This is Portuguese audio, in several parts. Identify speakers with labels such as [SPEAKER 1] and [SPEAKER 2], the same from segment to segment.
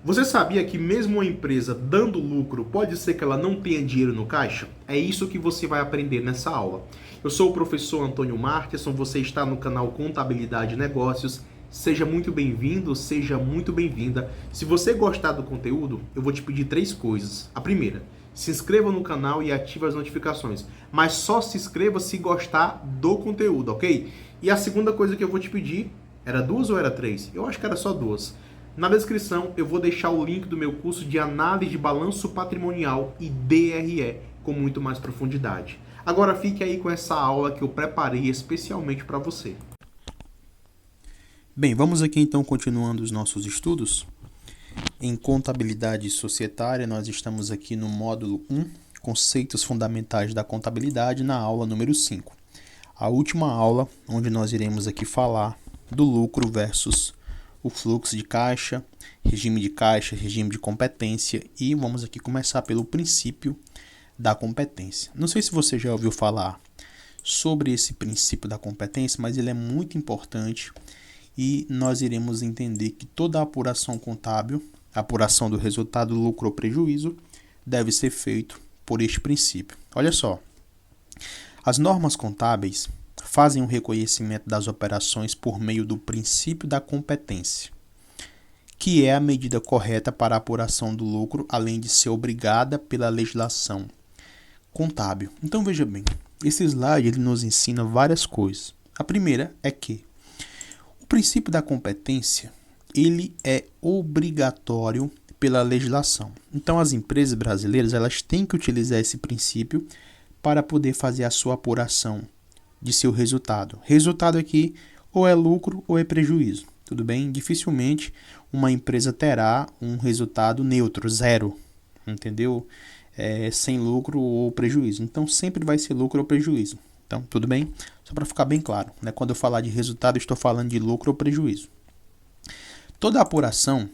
[SPEAKER 1] Você sabia que mesmo uma empresa dando lucro, pode ser que ela não tenha dinheiro no caixa? É isso que você vai aprender nessa aula. Eu sou o professor Antônio Marqueson, você está no canal Contabilidade e Negócios. Seja muito bem-vindo, seja muito bem-vinda. Se você gostar do conteúdo, eu vou te pedir três coisas. A primeira, se inscreva no canal e ative as notificações. Mas só se inscreva se gostar do conteúdo, ok? E a segunda coisa que eu vou te pedir, era duas ou era três? Eu acho que era só duas. Na descrição eu vou deixar o link do meu curso de análise de balanço patrimonial e DRE com muito mais profundidade. Agora fique aí com essa aula que eu preparei especialmente para você.
[SPEAKER 2] Bem, vamos aqui então continuando os nossos estudos. Em contabilidade societária, nós estamos aqui no módulo 1, conceitos fundamentais da contabilidade, na aula número 5. A última aula, onde nós iremos aqui falar do lucro versus o fluxo de caixa, regime de competência, e vamos aqui começar pelo princípio da competência. Não sei se você já ouviu falar sobre esse princípio da competência, mas ele é muito importante e nós iremos entender que toda a apuração contábil, a apuração do resultado, lucro ou prejuízo, deve ser feito por este princípio. Olha só, as normas contábeis fazem o reconhecimento das operações por meio do princípio da competência, que é a medida correta para a apuração do lucro, além de ser obrigada pela legislação contábil. Então veja bem, esse slide ele nos ensina várias coisas. A primeira é que o princípio da competência ele é obrigatório pela legislação. Então as empresas brasileiras elas têm que utilizar esse princípio para poder fazer a sua apuração de seu resultado. Resultado aqui ou é lucro ou é prejuízo. Tudo bem? Dificilmente uma empresa terá um resultado neutro, zero, entendeu? Sem lucro ou prejuízo. Então sempre vai ser lucro ou prejuízo. Então, tudo bem? Só para ficar bem claro, né? Quando eu falar de resultado, eu estou falando de lucro ou prejuízo. Toda a apuração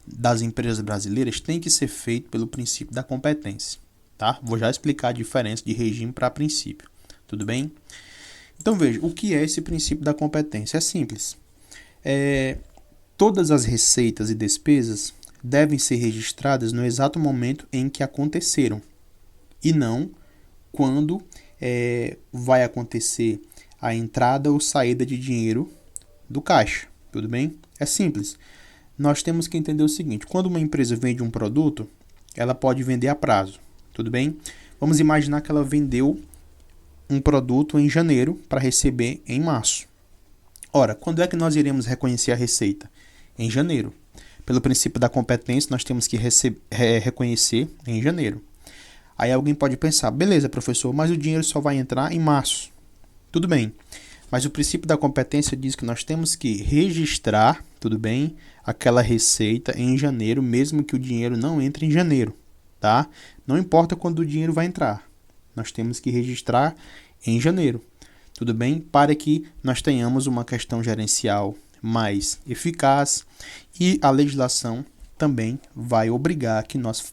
[SPEAKER 2] das empresas brasileiras tem que ser feita pelo princípio da competência, tá? Vou já explicar a diferença de regime para princípio. Tudo bem? Então veja, o que é esse princípio da competência? É simples. Todas as receitas e despesas devem ser registradas no exato momento em que aconteceram e não quando vai acontecer a entrada ou saída de dinheiro do caixa. Tudo bem? É simples. Nós temos que entender o seguinte, quando uma empresa vende um produto, ela pode vender a prazo. Tudo bem? Vamos imaginar que ela vendeu um produto em janeiro para receber em março. Ora, quando é que nós iremos reconhecer a receita? Em janeiro. Pelo princípio da competência, nós temos que reconhecer em janeiro. Aí alguém pode pensar, beleza, professor, mas o dinheiro só vai entrar em março. Tudo bem, mas o princípio da competência diz que nós temos que registrar, tudo bem, aquela receita em janeiro, mesmo que o dinheiro não entre em janeiro, tá? Não importa quando o dinheiro vai entrar. Nós temos que registrar em janeiro, tudo bem? Para que nós tenhamos uma questão gerencial mais eficaz e a legislação também vai obrigar que nós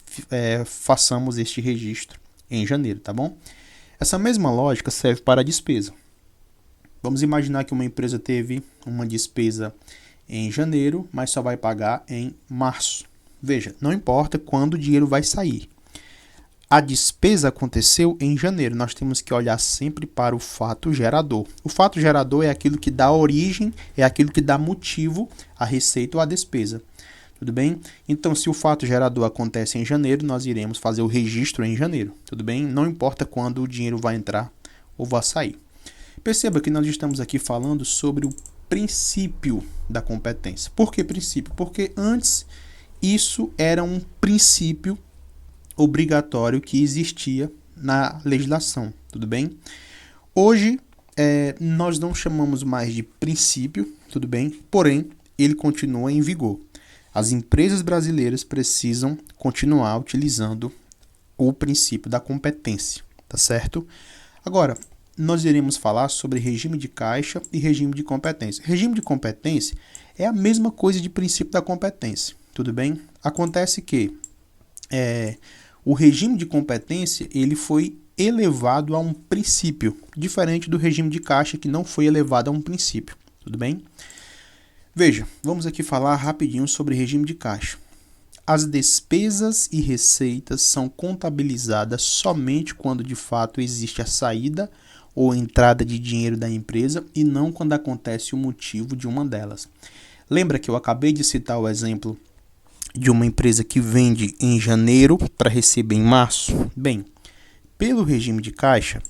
[SPEAKER 2] façamos este registro em janeiro, tá bom? Essa mesma lógica serve para a despesa. Vamos imaginar que uma empresa teve uma despesa em janeiro, mas só vai pagar em março. Veja, não importa quando o dinheiro vai sair. A despesa aconteceu em janeiro. Nós temos que olhar sempre para o fato gerador. O fato gerador é aquilo que dá origem, é aquilo que dá motivo à receita ou à despesa. Tudo bem? Então, se o fato gerador acontece em janeiro, nós iremos fazer o registro em janeiro. Tudo bem? Não importa quando o dinheiro vai entrar ou vai sair. Perceba que nós estamos aqui falando sobre o princípio da competência. Por que princípio? Porque antes isso era um princípio obrigatório que existia na legislação, tudo bem? Hoje, nós não chamamos mais de princípio, tudo bem? Porém, ele continua em vigor. As empresas brasileiras precisam continuar utilizando o princípio da competência, tá certo? Agora, nós iremos falar sobre regime de caixa e regime de competência. Regime de competência é a mesma coisa de princípio da competência, tudo bem? Acontece que o regime de competência ele foi elevado a um princípio, diferente do regime de caixa que não foi elevado a um princípio, tudo bem? Veja, vamos aqui falar rapidinho sobre regime de caixa. as despesas e receitas são contabilizadas somente quando de fato existe a saída ou entrada de dinheiro da empresa e não quando acontece o motivo de uma delas. Lembra que eu acabei de citar o exemplo de uma empresa que vende em janeiro para receber em março? Bem, pelo regime de caixa,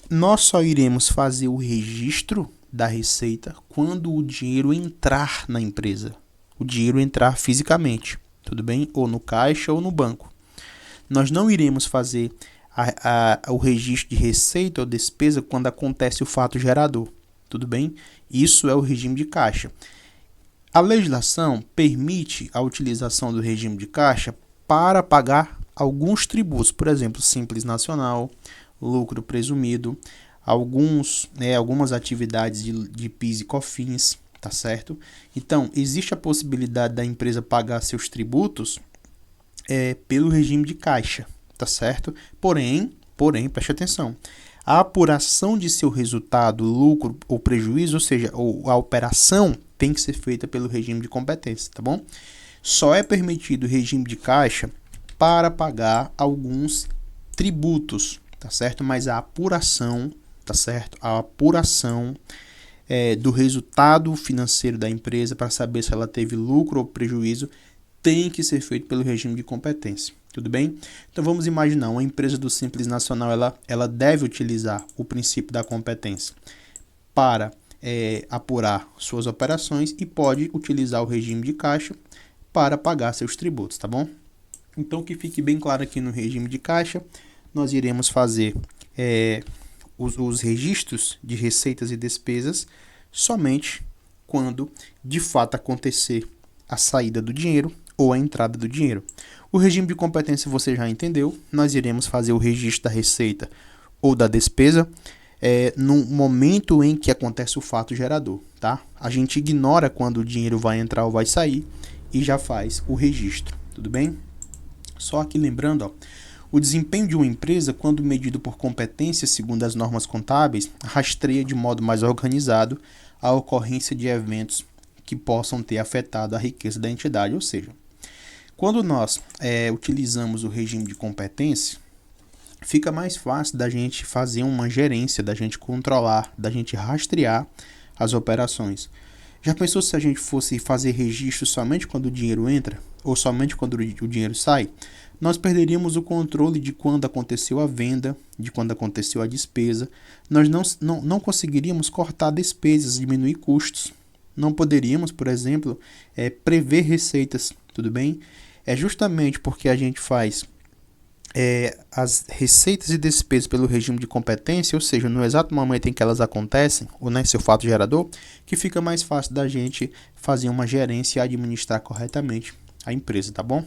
[SPEAKER 2] nós só iremos fazer o registro da receita quando o dinheiro entrar na empresa. O dinheiro entrar fisicamente, tudo bem? Ou no caixa ou no banco. Nós não iremos fazer o registro de receita ou despesa quando acontece o fato gerador, tudo bem? Isso é o regime de caixa. A legislação permite a utilização do regime de caixa para pagar alguns tributos, por exemplo, Simples Nacional, lucro presumido, algumas atividades de PIS e COFINS, tá certo? Então, existe a possibilidade da empresa pagar seus tributos pelo regime de caixa, tá certo? Porém, preste atenção, a apuração de seu resultado, lucro ou prejuízo, ou seja, a operação tem que ser feita pelo regime de competência, tá bom? Só é permitido o regime de caixa para pagar alguns tributos, tá certo? Mas a apuração, tá certo? A apuração do resultado financeiro da empresa para saber se ela teve lucro ou prejuízo tem que ser feito pelo regime de competência, tudo bem? Então vamos imaginar uma empresa do Simples Nacional, ela deve utilizar o princípio da competência para apurar suas operações e pode utilizar o regime de caixa para pagar seus tributos, tá bom? Então que fique bem claro aqui no regime de caixa, nós iremos fazer os registros de receitas e despesas somente quando de fato acontecer a saída do dinheiro ou a entrada do dinheiro. O regime de competência você já entendeu, nós iremos fazer o registro da receita ou da despesa no momento em que acontece o fato gerador, tá? A gente ignora quando o dinheiro vai entrar ou vai sair e já faz o registro, tudo bem? Só aqui lembrando, o desempenho de uma empresa, quando medido por competência segundo as normas contábeis, rastreia de modo mais organizado a ocorrência de eventos que possam ter afetado a riqueza da entidade. Ou seja, quando nós utilizamos o regime de competência, fica mais fácil da gente fazer uma gerência, da gente controlar, da gente rastrear as operações. Já pensou se a gente fosse fazer registro somente quando o dinheiro entra ou somente quando o dinheiro sai? Nós perderíamos o controle de quando aconteceu a venda, de quando aconteceu a despesa. Nós não conseguiríamos cortar despesas, diminuir custos. Não poderíamos, por exemplo, prever receitas, tudo bem? É justamente porque a gente faz as receitas e despesas pelo regime de competência, ou seja, no exato momento em que elas acontecem, ou seu fato gerador, que fica mais fácil da gente fazer uma gerência e administrar corretamente a empresa, tá bom?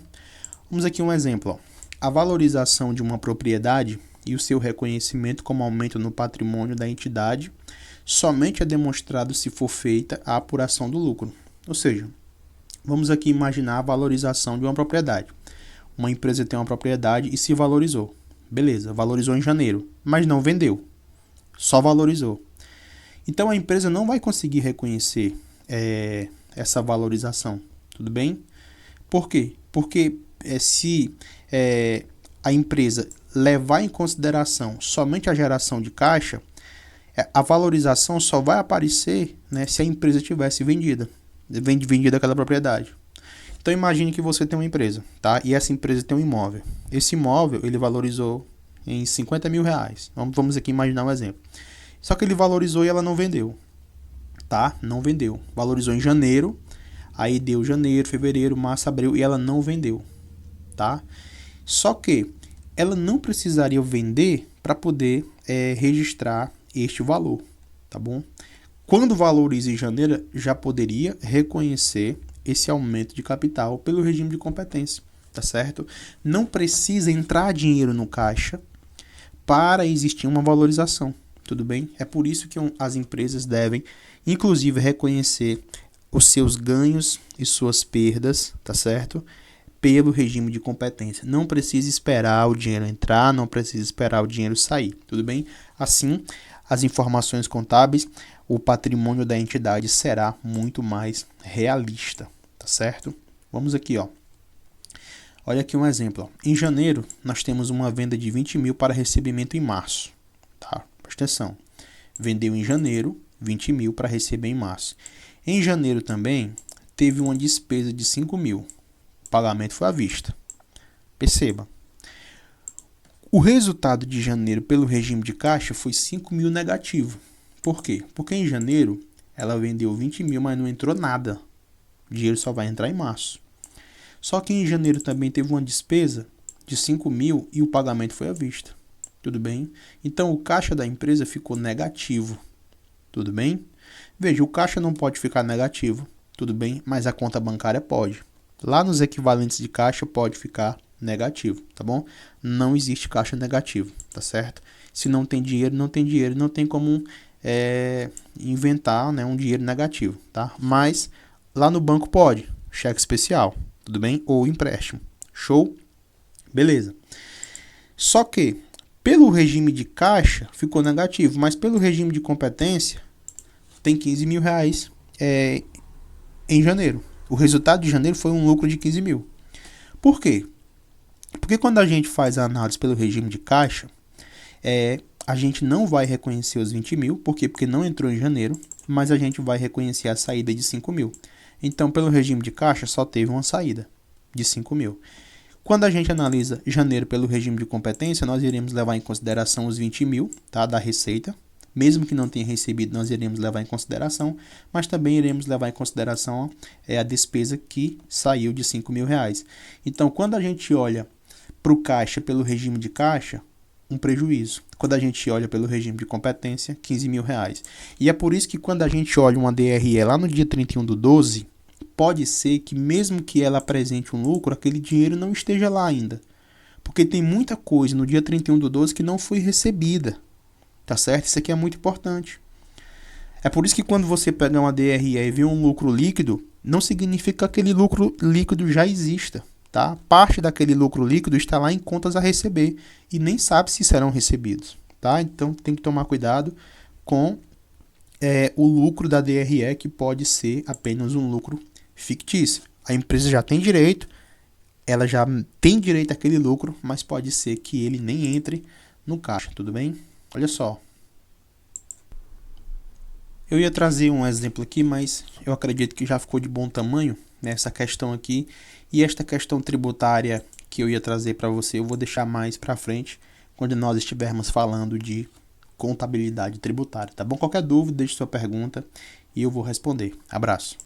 [SPEAKER 2] Vamos aqui um exemplo, ó. A valorização de uma propriedade e o seu reconhecimento como aumento no patrimônio da entidade somente é demonstrado se for feita a apuração do lucro. Ou seja, vamos aqui imaginar a valorização de uma propriedade. Uma empresa tem uma propriedade e se valorizou. Beleza, valorizou em janeiro, mas não vendeu. Só valorizou. Então a empresa não vai conseguir reconhecer essa valorização. Tudo bem? Por quê? Porque se a empresa levar em consideração somente a geração de caixa, a valorização só vai aparecer, né, se a empresa tivesse vendida aquela propriedade. Então imagine que você tem uma empresa, tá? E essa empresa tem um imóvel. Esse imóvel ele valorizou em 50 mil reais. Vamos aqui imaginar um exemplo. Só que ele valorizou e ela não vendeu, tá? Não vendeu. Valorizou em janeiro, aí deu janeiro, fevereiro, março, abril e ela não vendeu, tá? Só que ela não precisaria vender para poder registrar este valor, tá bom? Quando valoriza em janeiro, já poderia reconhecer esse aumento de capital pelo regime de competência, tá certo? Não precisa entrar dinheiro no caixa para existir uma valorização, tudo bem? É por isso que as empresas devem, inclusive, reconhecer os seus ganhos e suas perdas, tá certo? Pelo regime de competência. Não precisa esperar o dinheiro entrar, não precisa esperar o dinheiro sair, tudo bem? Assim, as informações contábeis, o patrimônio da entidade será muito mais realista, tá certo? Vamos aqui, ó. Olha aqui um exemplo. Ó. Em janeiro, nós temos uma venda de 20 mil para recebimento em março. Tá? Presta atenção. Vendeu em janeiro, 20 mil para receber em março. Em janeiro também, teve uma despesa de 5 mil. O pagamento foi à vista. Perceba. O resultado de janeiro pelo regime de caixa foi 5 mil negativo. Por quê? Porque em janeiro, ela vendeu 20 mil, mas não entrou nada. O dinheiro só vai entrar em março. Só que em janeiro também teve uma despesa de 5 mil e o pagamento foi à vista. Tudo bem? Então o caixa da empresa ficou negativo. Tudo bem? Veja, o caixa não pode ficar negativo. Tudo bem? Mas a conta bancária pode. Lá nos equivalentes de caixa pode ficar negativo, tá bom? Não existe caixa negativo, tá certo? Se não tem dinheiro, não tem dinheiro. Não tem como inventar, né, um dinheiro negativo, tá? Mas lá no banco pode. Cheque especial. Tudo bem? Ou empréstimo. Show? Beleza. Só que, pelo regime de caixa, ficou negativo. Mas pelo regime de competência, tem 15 mil reais em janeiro. O resultado de janeiro foi um lucro de 15 mil. Por quê? Porque quando a gente faz a análise pelo regime de caixa, a gente não vai reconhecer os 20 mil. Por quê? Porque não entrou em janeiro. Mas a gente vai reconhecer a saída de 5 mil. Então, pelo regime de caixa, só teve uma saída de 5 mil. Quando a gente analisa janeiro pelo regime de competência, nós iremos levar em consideração os 20 mil, tá, da receita. Mesmo que não tenha recebido, nós iremos levar em consideração, mas também iremos levar em consideração a despesa que saiu de 5 mil reais. Então, quando a gente olha para o caixa pelo regime de caixa, um prejuízo. Quando a gente olha pelo regime de competência, 15 mil reais. E é por isso que quando a gente olha uma DRE lá no dia 31/12, pode ser que mesmo que ela apresente um lucro, aquele dinheiro não esteja lá ainda. Porque tem muita coisa no dia 31/12 que não foi recebida. Tá certo? Isso aqui é muito importante. É por isso que quando você pega uma DRE e vê um lucro líquido, não significa que aquele lucro líquido já exista. Tá? Parte daquele lucro líquido está lá em contas a receber e nem sabe se serão recebidos. Tá? Então tem que tomar cuidado com o lucro da DRE, que pode ser apenas um lucro fictício. A empresa já tem direito, ela já tem direito àquele lucro, mas pode ser que ele nem entre no caixa, tudo bem? Olha só. Eu ia trazer um exemplo aqui, mas eu acredito que já ficou de bom tamanho nessa questão aqui. E esta questão tributária que eu ia trazer para você, eu vou deixar mais para frente, quando nós estivermos falando de contabilidade tributária, tá bom? Qualquer dúvida, deixe sua pergunta e eu vou responder. Abraço.